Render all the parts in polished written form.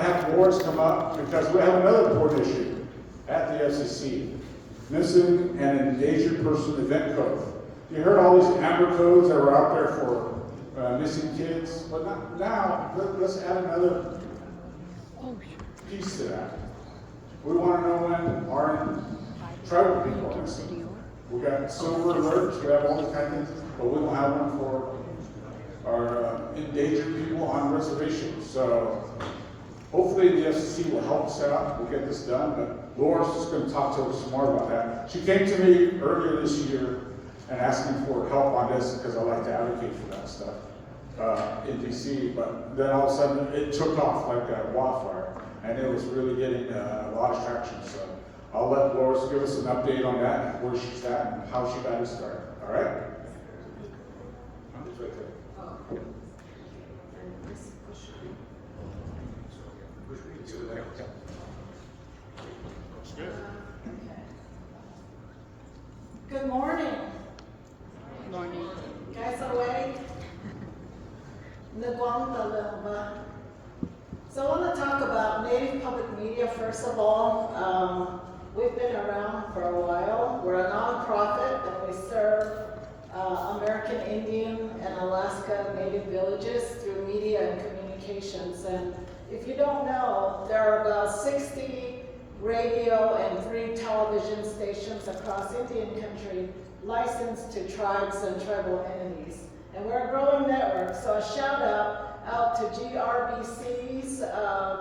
to have Boris come up because we have another important issue at the FCC. Missing and endangered person event code. You heard all these amber codes that were out there for missing kids, but now let's add another piece to that. We want to know when our tribal people are missing. We got silver alerts, we have all these kind of things, but we don't have one for our endangered people on reservations. So hopefully the FCC will help us out. We'll get this done, but Laura's just going to talk to us some more about that. She came to me earlier this year and asked me for help on this because I like to advocate for that stuff in DC. But then all of a sudden it took off like a wildfire, and it was really getting a lot of traction. So I'll let Laura give us an update on that, where she's at, and how she got it started. All right? It's right there. Good morning. Good morning. You guys awake? So I want to talk about Native Public Media first of all. We've been around for a while. We're a nonprofit and we serve American Indian and Alaska Native villages through media and communications. And if you don't know, there are about 60 radio and 3 television stations across Indian country licensed to tribes and tribal entities. And we're a growing network, so a shout out to GRBC's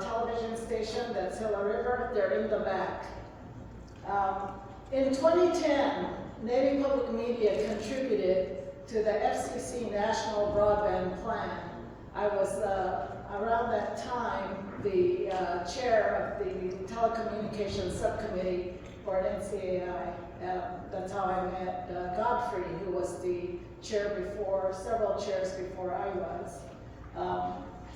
television station, that's Gila River, they're in the back. In 2010, Native Public Media contributed to the FCC National Broadband Plan. I was, around that time, the chair of the Telecommunications Subcommittee for NCAI. That's how I met Godfrey, who was the chair before, several chairs before I was.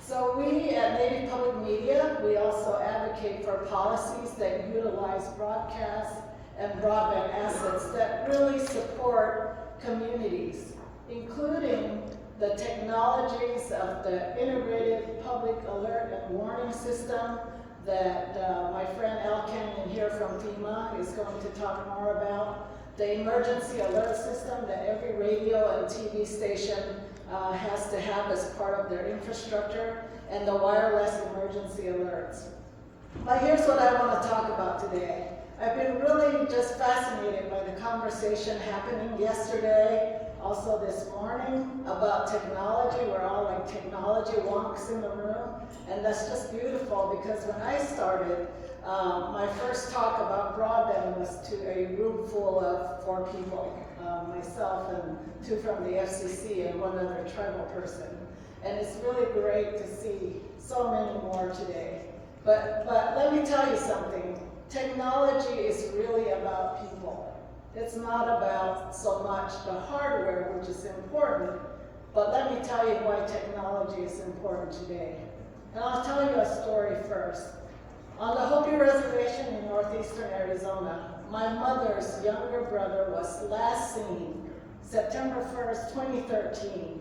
So we at Native Public Media, we also advocate for policies that utilize broadcast and broadband assets that really support communities, including the technologies of the integrated public alert and warning system that my friend Al Kenyon here from FEMA is going to talk more about, the emergency alert system that every radio and TV station has to have as part of their infrastructure, and the wireless emergency alerts. But here's what I want to talk about today. I've been really just fascinated by the conversation happening yesterday, also this morning, about technology. We're all like technology wonks in the room, and that's just beautiful because when I started, my first talk about broadband was to a room full of 4 people, myself and 2 from the FCC and 1 other tribal person. And it's really great to see so many more today. But let me tell you something. Technology is really about people. It's not about so much the hardware, which is important, but let me tell you why technology is important today. And I'll tell you a story first. On the Hopi Reservation in northeastern Arizona, my mother's younger brother was last seen September 1st, 2013.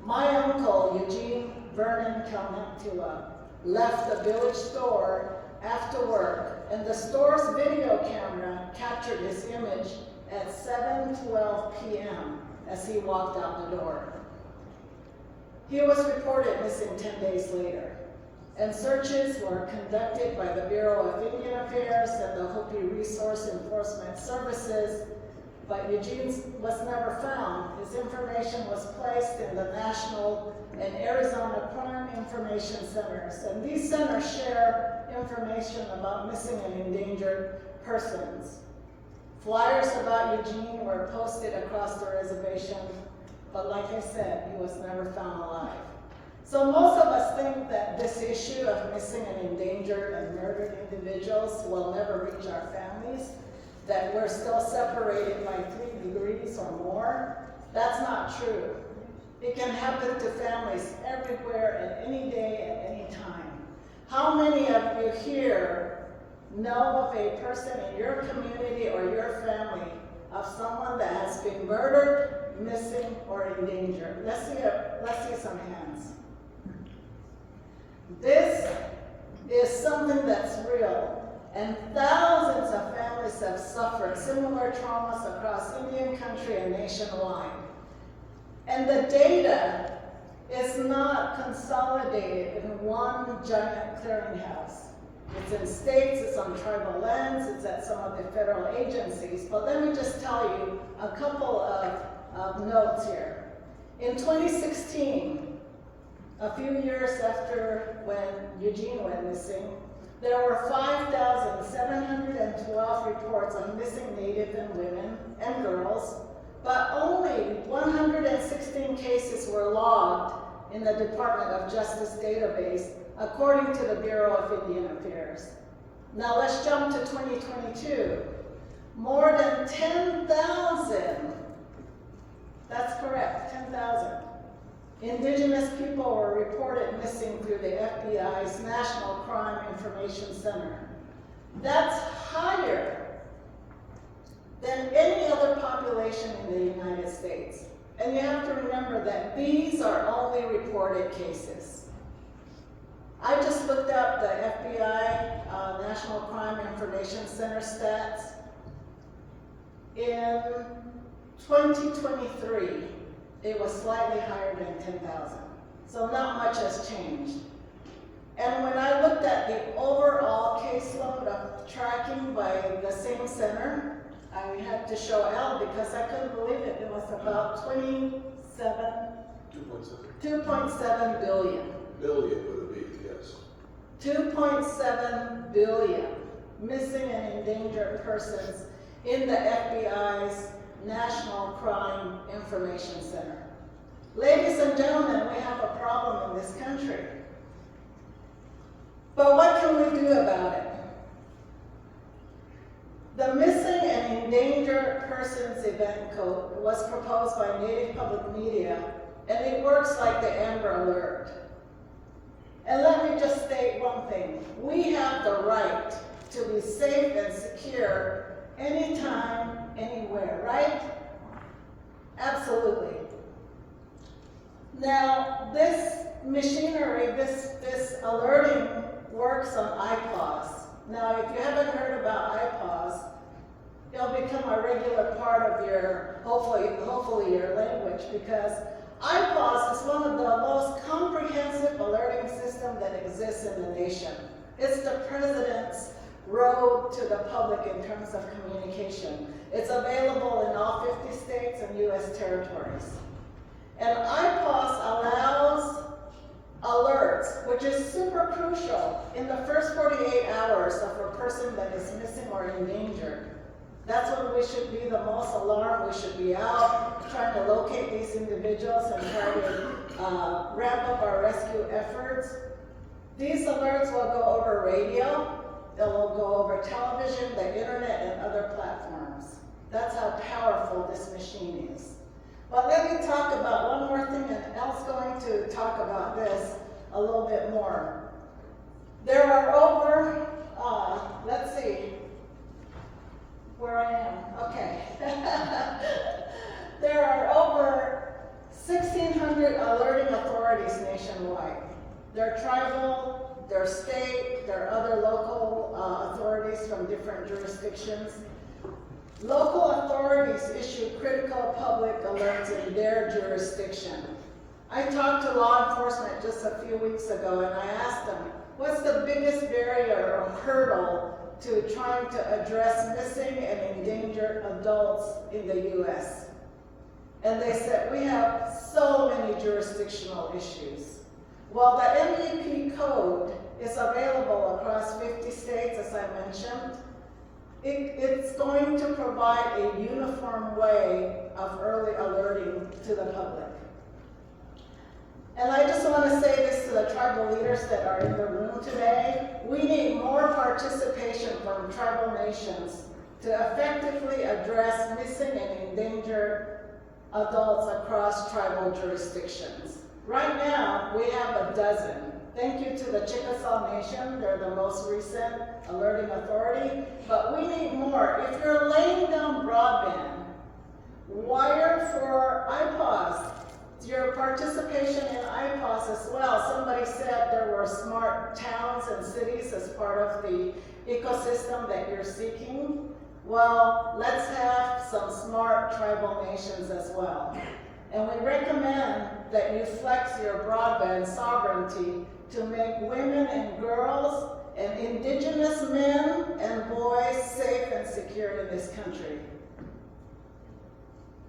My uncle, Eugene Vernon Kalnactula, left the village store after work, and the store's video camera captured his image at 7:12 p.m. as he walked out the door. He was reported missing 10 days later, and searches were conducted by the Bureau of Indian Affairs and the Hopi Resource Enforcement Services, but Eugene was never found. His information was placed in the National and Arizona Crime Information Centers, and these centers share information about missing and endangered persons. Flyers about Eugene were posted across the reservation, but like I said, he was never found alive. So most of us think that this issue of missing and endangered and murdered individuals will never reach our families, that we're still separated by 3 degrees or more. That's not true. It can happen to families everywhere at any day, at any time. How many of you here know of a person in your community or your family of someone that has been murdered, missing, or endangered? Let's see some hands. This is something that's real. And thousands of families have suffered similar traumas across Indian country and nationwide. And the data is not consolidated in one giant clearinghouse. It's in states, it's on tribal lands, it's at some of the federal agencies. But let me just tell you a couple of notes here. In 2016, a few years after when Eugene went missing, there were 5,712 reports of missing Native and women and girls, but only 116 cases were logged in the Department of Justice database, according to the Bureau of Indian Affairs. Now let's jump to 2022. More than 10,000, that's correct, 10,000. Indigenous people were reported missing through the FBI's National Crime Information Center. That's higher than any other population in the United States. And you have to remember that these are only reported cases. I just looked up the FBI National Crime Information Center stats. In 2023, it was slightly higher than 10,000. So not much has changed. And when I looked at the overall caseload of tracking by the same center, I had to show L because I couldn't believe it. It was about 2.7 billion. Billion with a B, yes. 2.7 billion missing and endangered persons in the FBI's National Crime Information Center. Ladies and gentlemen, we have a problem in this country. But what can we do about it? The Missing and Endangered Persons Event Code was proposed by Native Public Media, and it works like the Amber Alert. And let me just state one thing. We have the right to be safe and secure anytime, anywhere, right? Absolutely. Now, this machinery, this alerting works on IPAWS. Now, if you haven't heard about IPAWS, it'll become a regular part of your, hopefully your language, because IPAWS is one of the most comprehensive alerting systems that exists in the nation. It's the president's road to the public in terms of communication. It's available in all 50 states and U.S. territories. And IPAWS allows alerts, which is super crucial in the first 48 hours of a person that is missing or endangered. That's when we should be the most alarmed. We should be out trying to locate these individuals and try to ramp up our rescue efforts. These alerts will go over radio, they will go over television, the internet, and other platforms. That's how powerful this machine is. But let me talk about one more thing, and Elle's going to talk about this a little bit more. There are over, let's see, where I am, okay. There are over 1,600 alerting authorities nationwide. They're tribal, they're state, there are other local authorities from different jurisdictions. Local authorities issue critical public alerts in their jurisdiction. I talked to law enforcement just a few weeks ago and I asked them, what's the biggest barrier or hurdle to trying to address missing and endangered adults in the U.S.? And they said, we have so many jurisdictional issues. Well, the MEP code is available across 50 states, as I mentioned. It's going to provide a uniform way of early alerting to the public. And I just want to say this to the tribal leaders that are in the room today. We need more participation from tribal nations to effectively address missing and endangered adults across tribal jurisdictions. Right now, we have a dozen. Thank you to the Chickasaw Nation. They're the most recent alerting authority, but we need more. If you're laying down broadband, wire for IPAWS your participation in IPAWS as well. Somebody said there were smart towns and cities as part of the ecosystem that you're seeking. Well, let's have some smart tribal nations as well. And we recommend that you flex your broadband sovereignty to make women and girls and indigenous men and boys safe and secure in this country.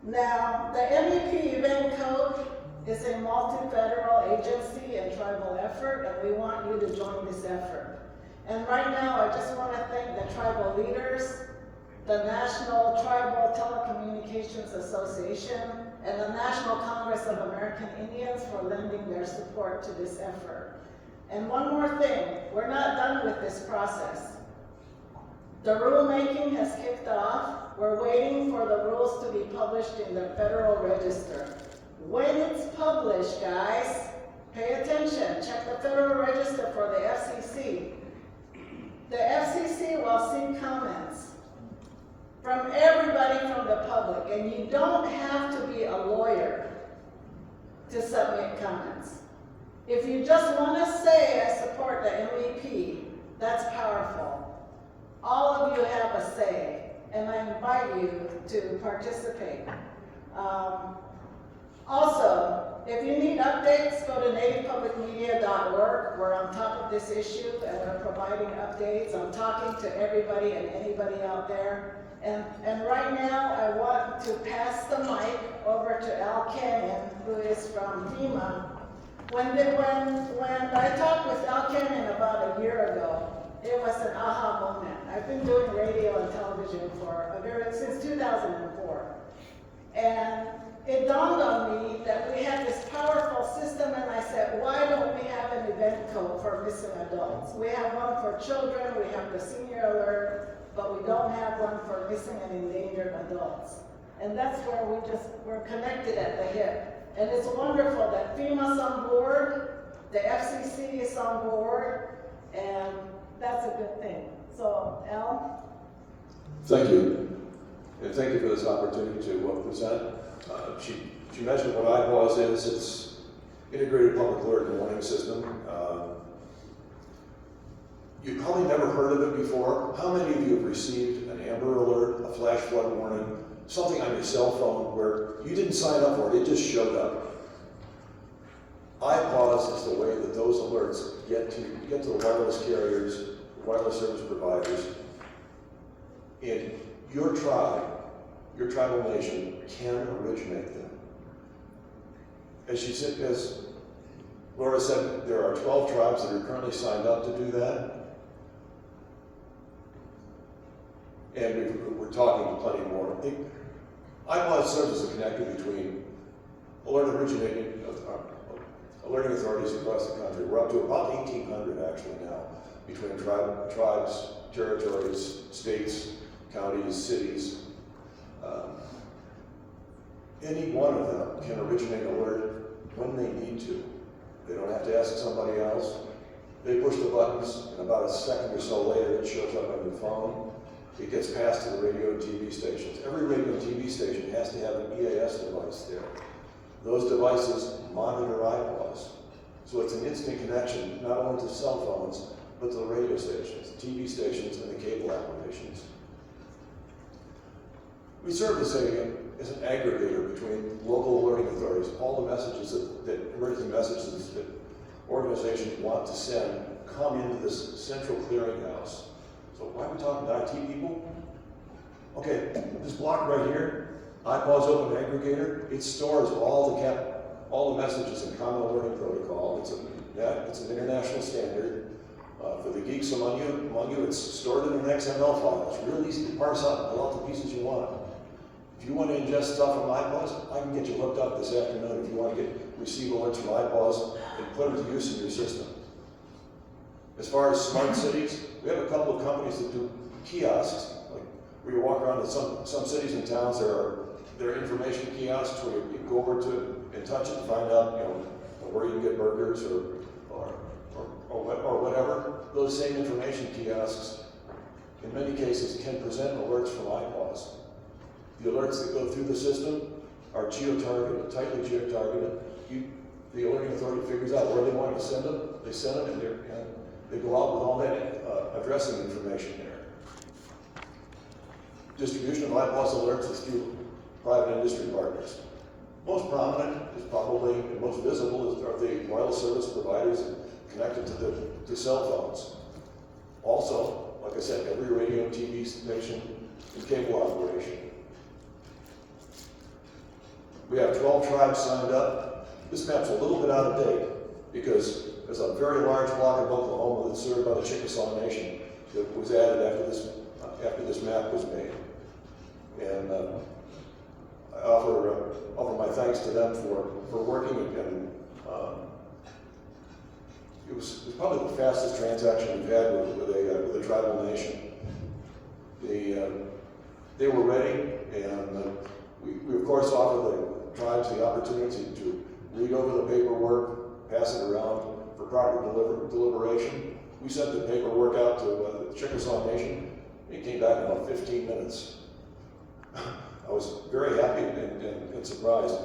Now, the MEP Event Code is a multi-federal agency and tribal effort, and we want you to join this effort. And right now, I just want to thank the tribal leaders, the National Tribal Telecommunications Association, and the National Congress of American Indians for lending their support to this effort. And one more thing, we're not done with this process. The rulemaking has kicked off. We're waiting for the rules to be published in the Federal Register. When it's published, guys, pay attention. Check the Federal Register for the FCC. The FCC will see comments from everybody from the public, and you don't have to be a lawyer to submit comments. If you just want to say, I support the MEP, that's powerful. All of you have a say, and I invite you to participate. Also, if you need updates, go to nativepublicmedia.org. We're on top of this issue, and we're providing updates. I'm talking to everybody and anybody out there. And right now, I want to pass the mic over to Al Kenyon, who is from FEMA. When I talked with Al Kenyon about a year ago, it was an aha moment. I've been doing radio and television since 2004. And it dawned on me that we had this powerful system, and I said, why don't we have an event code for missing adults? We have one for children, we have the senior alert, but we don't have one for missing and endangered adults. And that's where we're connected at the hip. And it's wonderful that FEMA's on board, the FCC is on board, and that's a good thing. So, Al? Thank you. And thank you for this opportunity to present. She mentioned what IPAWS is. It's Integrated Public Alert and Warning System. You've probably never heard of it before. How many of you have received an Amber Alert, a flash flood warning, something on your cell phone where you didn't sign up for it, it just showed up? IPAWS is the way that those alerts get to the wireless carriers, wireless service providers, and your tribe, your tribal nation can originate them. As Laura said, there are 12 tribes that are currently signed up to do that. And we're talking to plenty more. IPAWS serves as a connector between alerting authorities across the country. We're up to about 1,800 actually now, between tribes, territories, states, counties, cities. Any one of them can originate an alert when they need to. They don't have to ask somebody else. They push the buttons, and about a second or so later, it shows up on your phone. It gets passed to the radio and TV stations. Every radio and TV station has to have an EAS device there. Those devices monitor IPAWS. So it's an instant connection, not only to cell phones, but to the radio stations, the TV stations, and the cable applications. We serve as an aggregator between local alerting authorities. All the messages that emergency messages that organizations want to send come into this central clearinghouse. So why are we talking to IT people? Okay, this block right here, IPAWS Open Aggregator, it stores all the messages in Common Alerting Protocol. It's an international standard. For the geeks among you, it's stored in an XML file. It's real easy to parse out and pull out the pieces you want. If you want to ingest stuff from IPAWS, I can get you hooked up this afternoon if you want to receive alerts from IPAWS and put them to use in your system. As far as smart cities, we have a couple of companies that do kiosks, like where you walk around in some cities and towns, there are information kiosks where you go over to and touch it and find out, where you can get burgers or whatever. Those same information kiosks, in many cases, can present alerts from IPAWS. The alerts that go through the system are geo-targeted, tightly geo-targeted. The alerting authority figures out where they want to send them, they send them, and they go out with all that addressing information there. Distribution of IPAWS alerts is through private industry partners. Most prominent is probably, and most visible are the wireless service providers connected to cell phones. Also, like I said, every radio and TV station and cable operation. We have 12 tribes signed up. This map's a little bit out of date because there's a very large block of Oklahoma that's served by the Chickasaw Nation that was added after this map was made. And I offer my thanks to them for working, and it was probably the fastest transaction we've had with a tribal nation. They were ready, and we of course offer the tribes the opportunity to read over the paperwork, pass it around for proper deliberation. We sent the paperwork out to the Chickasaw Nation. It came back in about 15 minutes. I was very happy and surprised.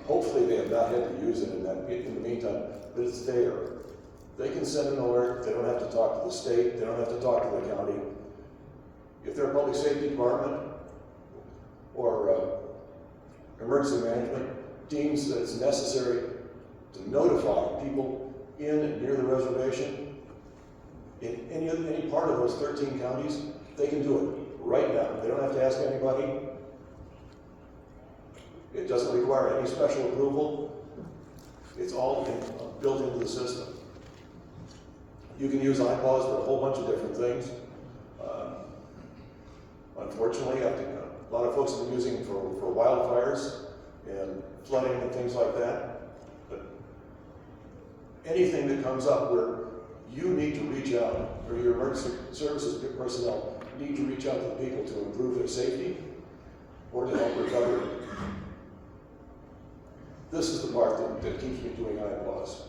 Hopefully they have not had to use it in the meantime, but it's there. They can send an alert. They don't have to talk to the state. They don't have to talk to the county. If their public safety department or emergency management deems that it's necessary to notify people in and near the reservation in any part of those 13 counties, they can do it right now. They don't have to ask anybody. It doesn't require any special approval. It's all built into the system. You can use IPAWS for a whole bunch of different things. Unfortunately, I think a lot of folks have been using it for wildfires and flooding and things like that. But anything that comes up where you need to reach out, or your emergency services personnel need to reach out to the people to improve their safety or to help recovery. This is the part that keeps me doing IPAWS.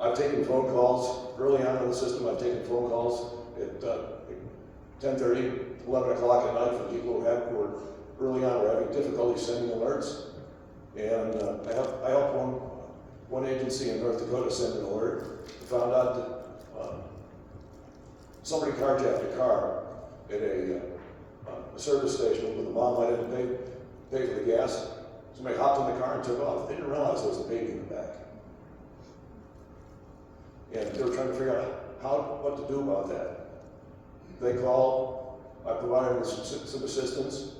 I've taken phone calls early on in the system. I've taken phone calls at 10:30, 11 o'clock at night from people who were early on were having difficulty sending alerts. And I helped one agency in North Dakota send an alert. Found out that somebody carjacked a car at a service station with a mom I didn't pay for the gas. Somebody hopped in the car and took off. They didn't realize there was a baby in the back. And they were trying to figure out what to do about that. They called, I provided them some assistance.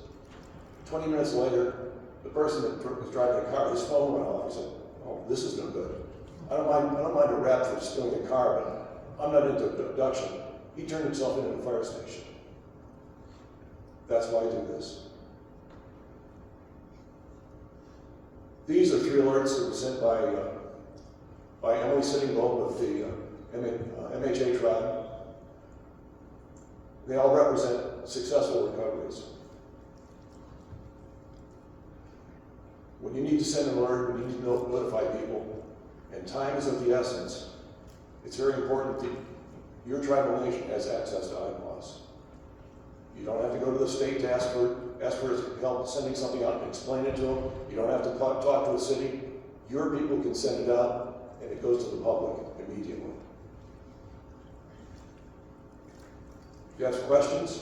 20 minutes later, the person that was driving the car, his phone went off. He said, "Oh, this is no good. I don't mind a rap for stealing a car, but I'm not into abduction." He turned himself into a fire station. That's why I do this. These are 3 alerts that were sent by Emily Sitting Bull with the MHA tribe. They all represent successful recoveries. When you need to send an alert, when you need to notify people, and time is of the essence, it's very important that your tribal nation has access to IPAWS. You don't have to go to the state to ask for help sending something out and explain it to them. You don't have to talk to the city. Your people can send it out, and it goes to the public immediately. If you have some questions,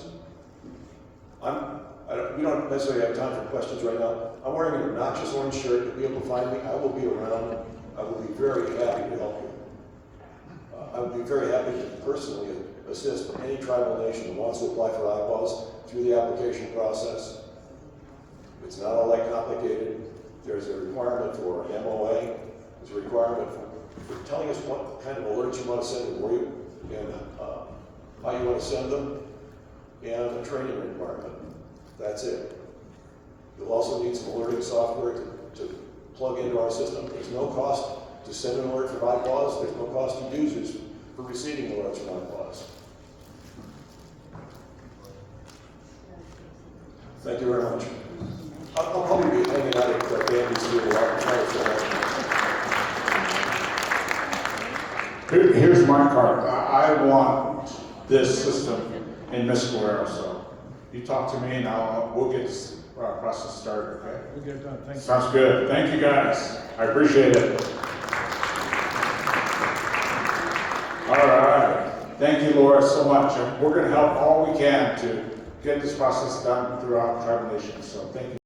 we don't necessarily have time for questions right now. I'm wearing an obnoxious orange shirt. You'll be able to find me. I will be around. I will be very happy to help you. I would be very happy to personally assist any tribal nation that wants to apply for IPAWS through the application process. It's not all that complicated. There's a requirement for an MOA. There's a requirement for telling us what kind of alerts you want to send and where you, and how you want to send them, and a training requirement. That's it. You'll also need some alerting software to plug into our system. There's no cost to send an alert from IPAWS. There's no cost to users for receiving alerts from IPAWS. Thank you very much. I'll probably be hanging out at Dandy's here a lot. Here's my card. I want this system in Mescalero, so you talk to me and we'll get process started, okay? We'll get it done, thank you. Sounds good. Thank you, guys. I appreciate it. All right. Thank you, Laura, so much. And we're going to help all we can to get this process done throughout Tribal Nation. So thank you.